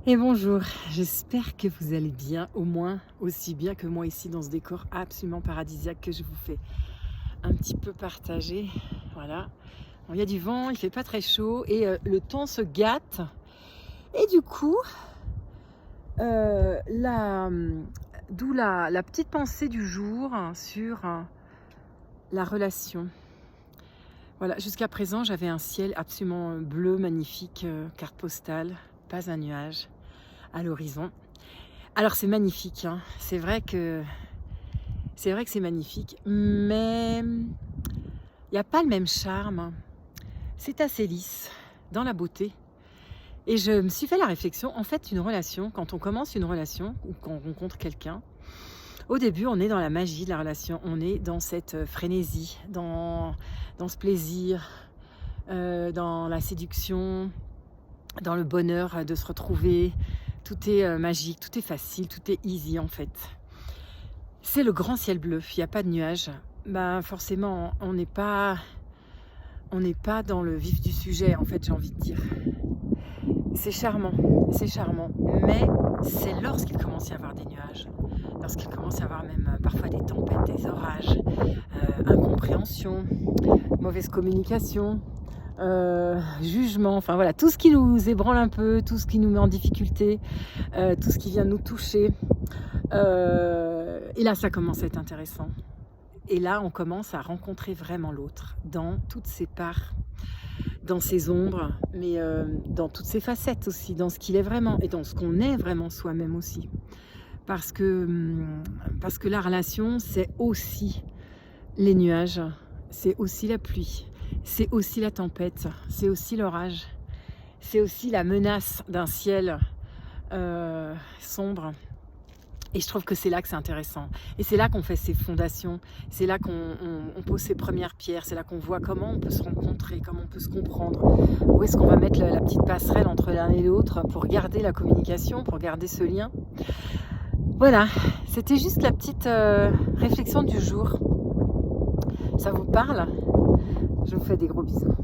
Et bonjour, j'espère que vous allez bien, au moins aussi bien que moi ici dans ce décor absolument paradisiaque que je vous fais un petit peu partager. Voilà, bon, il y a du vent, il fait pas très chaud et le temps se gâte. Et du coup, euh, la, d'où la petite pensée du jour sur la relation. Voilà, jusqu'à présent j'avais un ciel absolument bleu, magnifique, carte postale, pas un nuage à l'horizon. Alors c'est magnifique, hein. C'est vrai que c'est magnifique, mais il n'y a pas le même charme. C'est assez lisse, dans la beauté. Et je me suis fait la réflexion, en fait, une relation, quand on commence une relation ou qu'on rencontre quelqu'un, au début, on est dans la magie de la relation, on est dans cette frénésie, dans ce plaisir, dans la séduction, dans le bonheur de se retrouver. Tout est magique, tout est facile, tout est easy en fait. C'est le grand ciel bleu, il n'y a pas de nuages. Ben forcément, on n'est pas dans le vif du sujet, en fait, j'ai envie de dire. C'est charmant. Mais c'est lorsqu'il commence à y avoir des nuages, lorsqu'il commence à y avoir même parfois des tempêtes, des orages, incompréhension, mauvaise communication, jugement, enfin voilà, tout ce qui nous ébranle un peu, tout ce qui nous met en difficulté, tout ce qui vient nous toucher. Et là, ça commence à être intéressant. Et là, on commence à rencontrer vraiment l'autre dans toutes ses parts, dans ses ombres, mais dans toutes ses facettes aussi, dans ce qu'il est vraiment et dans ce qu'on est vraiment soi-même aussi. Parce que la relation, c'est aussi les nuages, c'est aussi la pluie, c'est aussi la tempête, c'est aussi l'orage, c'est aussi la menace d'un ciel sombre. Et je trouve que c'est là que c'est intéressant. Et c'est là qu'on fait ses fondations, c'est là qu'on pose ses premières pierres, c'est là qu'on voit comment on peut se rencontrer, comment on peut se comprendre, où est-ce qu'on va mettre la petite passerelle entre l'un et l'autre pour garder la communication, pour garder ce lien. Voilà, c'était juste la petite réflexion du jour. Ça vous parle? Je vous fais des gros bisous.